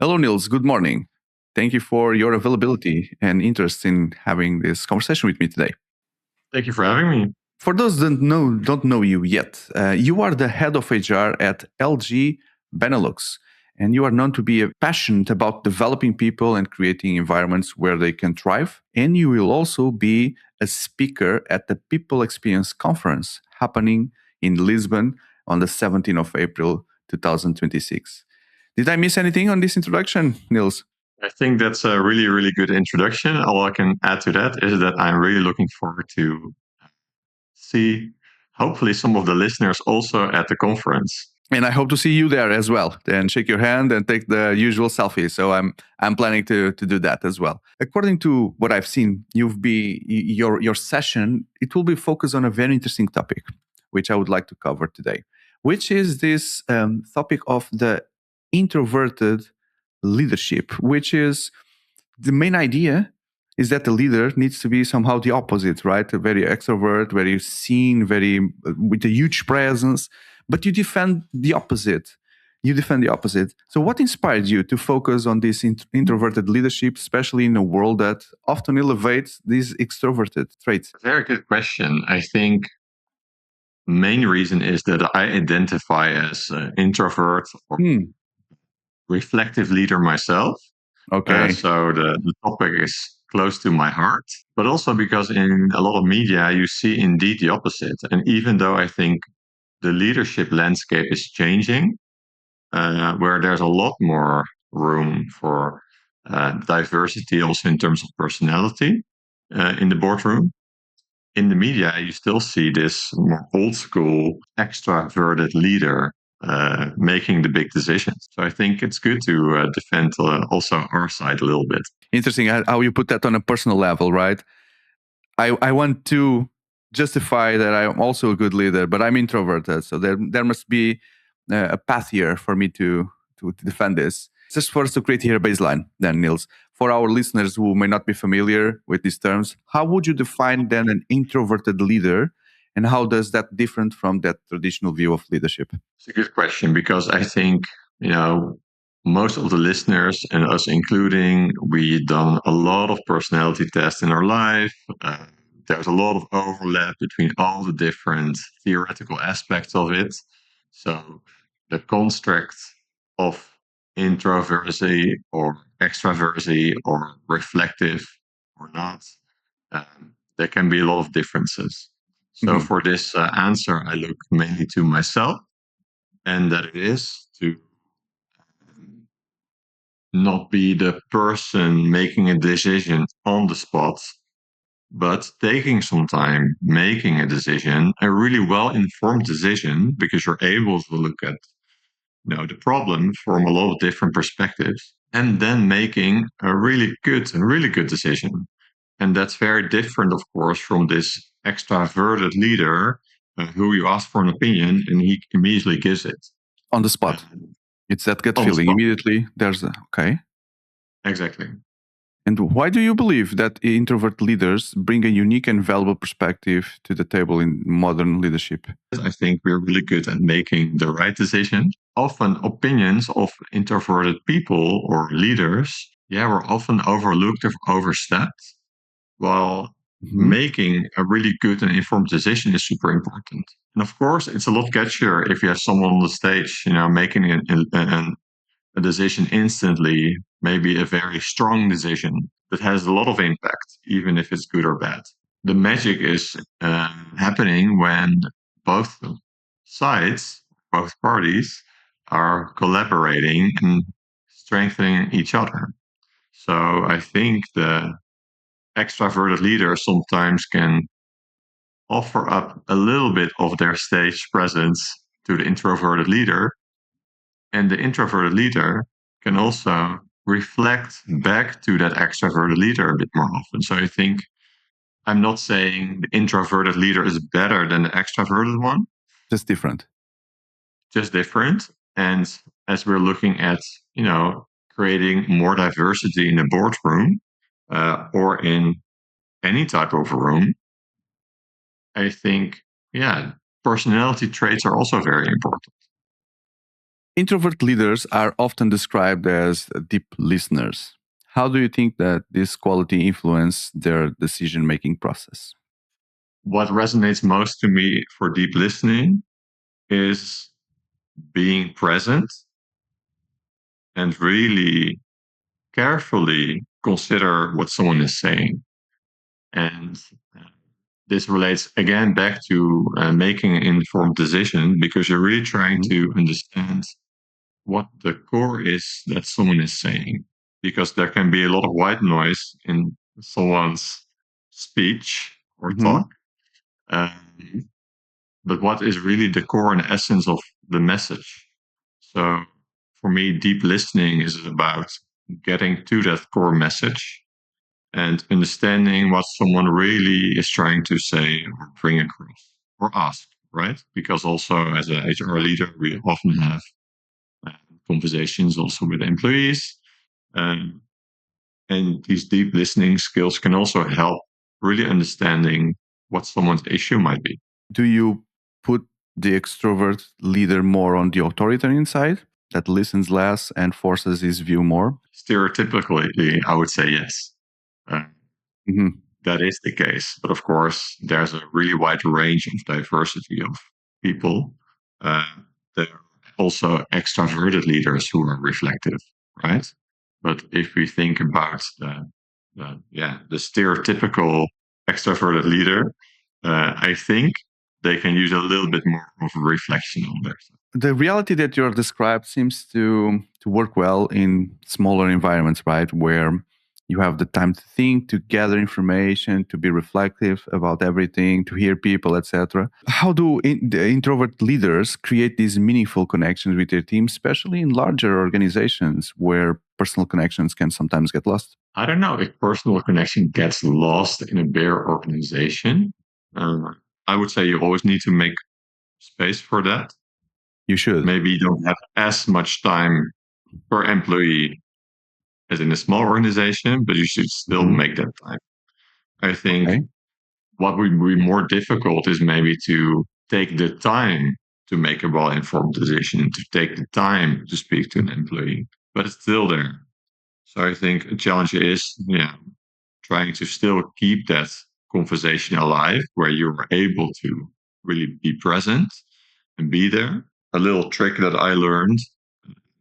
Hello, Niels. Good morning. Thank you for your availability and interest in having this conversation with me today. Thank you for having me. For those that don't know you yet, you are the head of HR at LG Benelux, and you are known to be passionate about developing people and creating environments where they can thrive. And you will also be a speaker at the People Experience Conference happening in Lisbon on the 17th of April, 2026. Did I miss anything on this introduction, Niels? I think that's a really, really good introduction. All I can add to that is that I'm really looking forward to see, hopefully, some of the listeners also at the conference. And I hope to see you there as well, and shake your hand and take the usual selfie. So I'm planning to do that as well. According to what I've seen, your session, it will be focused on a very interesting topic, which I would like to cover today, which is this topic of the introverted leadership, which is the main idea is that the leader needs to be somehow the opposite, right? A very extrovert, very seen, very with a huge presence. But you defend the opposite. So what inspired you to focus on this introverted leadership, especially in a world that often elevates these extroverted traits? Very good question. I think main reason is that I identify as an introvert or reflective leader myself. Okay. So the topic is close to my heart, but also because in a lot of media, you see indeed the opposite. And even though I think the leadership landscape is changing, where there's a lot more room for diversity, also in terms of personality in the boardroom. In the media, you still see this more old school, extroverted leader making the big decisions. So I think it's good to defend also our side a little bit. Interesting how you put that on a personal level, right? I want to justify that I'm also a good leader, but I'm introverted. So there must be a path here for me to defend this. Just for us to create here a baseline, then, Niels. For our listeners who may not be familiar with these terms, how would you define then an introverted leader? And how does that different from that traditional view of leadership? It's a good question because I think, most of the listeners and us including, we've done a lot of personality tests in our life. There's a lot of overlap between all the different theoretical aspects of it. So the construct of introversion or extraversion or reflective or not, there can be a lot of differences. So for this answer, I look mainly to myself, and that it is to not be the person making a decision on the spot, but taking some time making a decision, a really well-informed decision, because you're able to look at the problem from a lot of different perspectives, and then making a really good decision. And that's very different, of course, from this extroverted leader who you ask for an opinion and he immediately gives it. On the spot. It's that gut feeling. Immediately there's okay. Exactly. And why do you believe that introvert leaders bring a unique and valuable perspective to the table in modern leadership? I think we're really good at making the right decision. Often opinions of introverted people or leaders, were often overlooked or overstepped, while making a really good and informed decision is super important. And of course, it's a lot catchier if you have someone on the stage, making a decision instantly, maybe a very strong decision that has a lot of impact, even if it's good or bad. The magic is happening when both sides, both parties, are collaborating and strengthening each other. So I think the extroverted leaders sometimes can offer up a little bit of their stage presence to the introverted leader, and the introverted leader can also reflect back to that extroverted leader a bit more often. So I think I'm not saying the introverted leader is better than the extroverted one. Just different. And as we're looking at, creating more diversity in the boardroom or in any type of room, I think, personality traits are also very important. Introvert leaders are often described as deep listeners. How do you think that this quality influence their decision-making process? What resonates most to me for deep listening is being present and really carefully consider what someone is saying. And this relates again back to making an informed decision, because you're really trying to understand what the core is that someone is saying. Because there can be a lot of white noise in someone's speech or talk. But what is really the core and essence of the message? So for me, deep listening is about getting to that core message and understanding what someone really is trying to say or bring across or ask, right? Because also as an HR leader, we often have conversations also with employees. And these deep listening skills can also help really understanding what someone's issue might be. Do you put the extrovert leader more on the authoritarian side, that listens less and forces his view more? Stereotypically, I would say yes. That is the case. But of course, there's a really wide range of diversity of people. There are also extroverted leaders who are reflective, right? But if we think about the stereotypical extroverted leader, I think they can use a little bit more of a reflection on their side. The reality that you're described seems to work well in smaller environments, right? Where you have the time to think, to gather information, to be reflective about everything, to hear people, etc. How do the introvert leaders create these meaningful connections with their team, especially in larger organizations where personal connections can sometimes get lost? I don't know if personal connection gets lost in a bigger organization. I would say you always need to make space for that. You should. Maybe you don't have as much time per employee as in a small organization, but you should still make that time. I think what would be more difficult is maybe to take the time to make a well-informed decision, to take the time to speak to an employee, but it's still there. So I think a challenge is, trying to still keep that conversation alive where you're able to really be present and be there. A little trick that I learned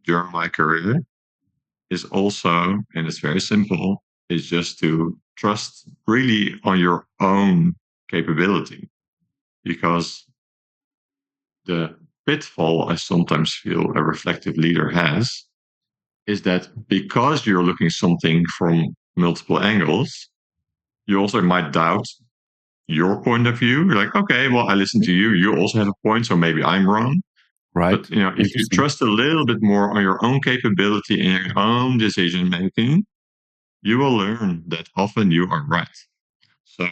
during my career is also, and it's very simple, is just to trust really on your own capability. Because the pitfall I sometimes feel a reflective leader has is that because you're looking something from multiple angles, you also might doubt your point of view. You're like, okay, well, I listen to you. You also have a point, so maybe I'm wrong. Right. But if you trust a little bit more on your own capability and your own decision making, you will learn that often you are right. So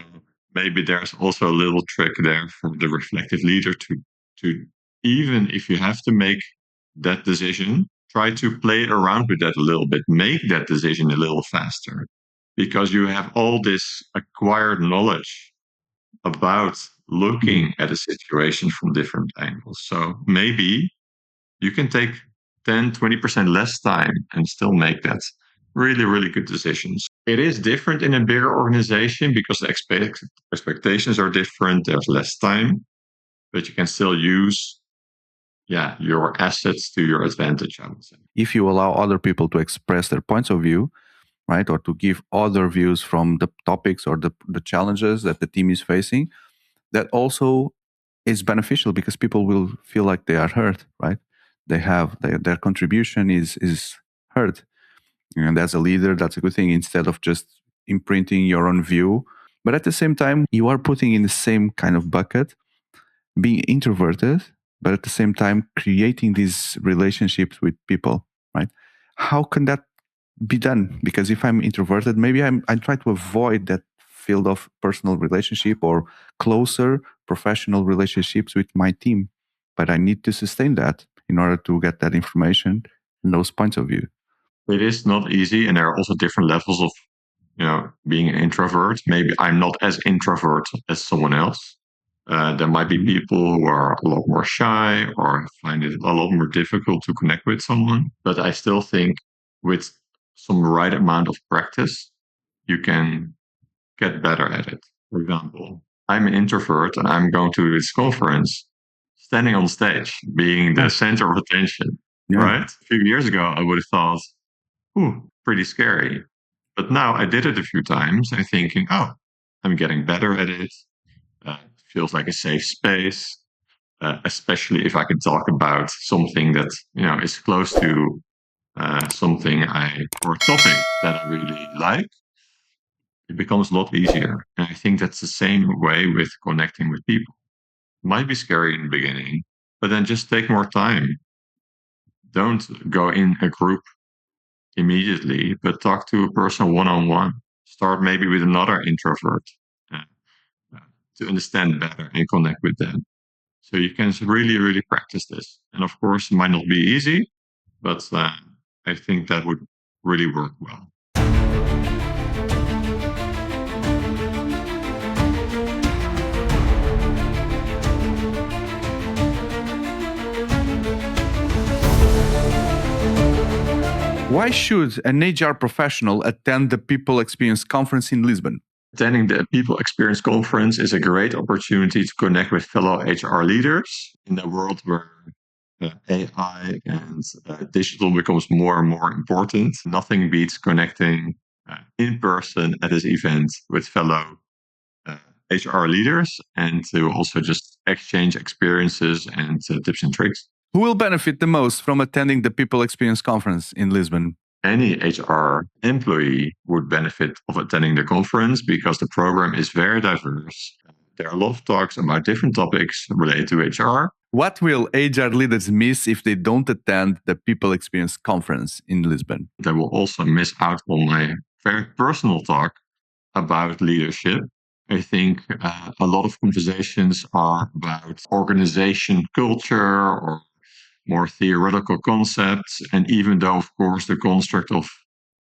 maybe there's also a little trick there for the reflective leader to even if you have to make that decision, try to play around with that a little bit, make that decision a little faster, because you have all this acquired knowledge about looking at a situation from different angles. So maybe you can take 10, 20% less time and still make that really, really good decisions. It is different in a bigger organization because the expectations are different. There's less time, but you can still use your assets to your advantage, I would say. If you allow other people to express their points of view, right, or to give other views from the topics or the challenges that the team is facing, that also is beneficial because people will feel like they are heard, right? They have their contribution is heard. And as a leader, that's a good thing, instead of just imprinting your own view. But at the same time, you are putting in the same kind of bucket, being introverted, but at the same time creating these relationships with people, right? How can that be done? Because if I'm introverted, maybe I try to avoid that field of personal relationship or closer professional relationships with my team. But I need to sustain that in order to get that information and those points of view. It is not easy, and there are also different levels of being an introvert. Maybe I'm not as introvert as someone else. There might be people who are a lot more shy or find it a lot more difficult to connect with someone. But I still think with some right amount of practice, you can get better at it. For example, I'm an introvert and I'm going to this conference, standing on stage, being the center of attention, right? A few years ago, I would have thought, ooh, pretty scary. But now I did it a few times and thinking, oh, I'm getting better at it. Feels like a safe space, especially if I can talk about something that is close to something or a topic that I really like. It becomes a lot easier, and I think that's the same way with connecting with people. It might be scary in the beginning, but then just take more time. Don't go in a group immediately, but talk to a person one-on-one. Start maybe with another introvert to understand better and connect with them. So you can really, really practice this. And of course, it might not be easy, but I think that would really work well. Why should an HR professional attend the People Experience Conference in Lisbon? Attending the People Experience Conference is a great opportunity to connect with fellow HR leaders in a world where AI and digital becomes more and more important. Nothing beats connecting in person at this event with fellow HR leaders and to also just exchange experiences and tips and tricks. Who will benefit the most from attending the People Experience Conference in Lisbon? Any HR employee would benefit of attending the conference because the program is very diverse. There are a lot of talks about different topics related to HR. What will HR leaders miss if they don't attend the People Experience Conference in Lisbon? They will also miss out on my very personal talk about leadership. I think a lot of conversations are about organization culture or more theoretical concepts. And even though, of course, the construct of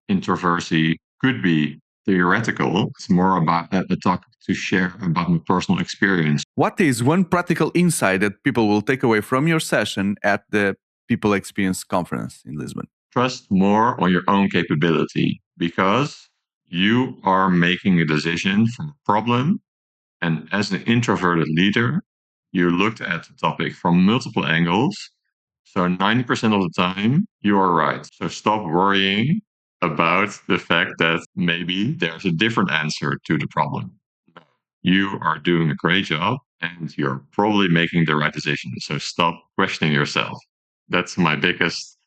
introversy could be theoretical, it's more about a talk to share about my personal experience. What is one practical insight that people will take away from your session at the People Experience Conference in Lisbon? Trust more on your own capability because you are making a decision from a problem. And as an introverted leader, you looked at the topic from multiple angles. So 90% of the time, you are right. So stop worrying about the fact that maybe there's a different answer to the problem. You are doing a great job and you're probably making the right decision. So stop questioning yourself. That's my biggest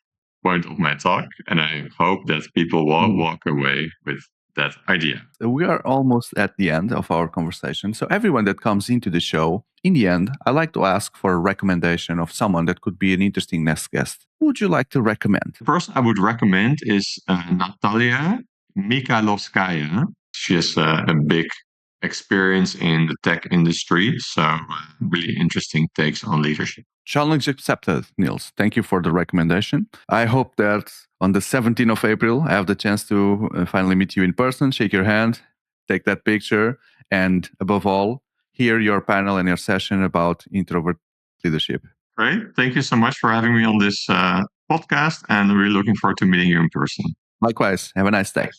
point of my talk. And I hope that people will walk away with that idea. So we are almost at the end of our conversation. So everyone that comes into the show, in the end, I like to ask for a recommendation of someone that could be an interesting next guest. Who would you like to recommend? The person I would recommend is 𝘵𝘰𝘥𝘢𝘺. She has a big experience in the tech industry, so really interesting takes on leadership. Challenge accepted, Niels. Thank you for the recommendation. I hope that on the 17th of April, I have the chance to finally meet you in person, shake your hand, take that picture, and above all, hear your panel and your session about introvert leadership. Great. Thank you so much for having me on this podcast, and we're looking forward to meeting you in person. Likewise. Have a nice day.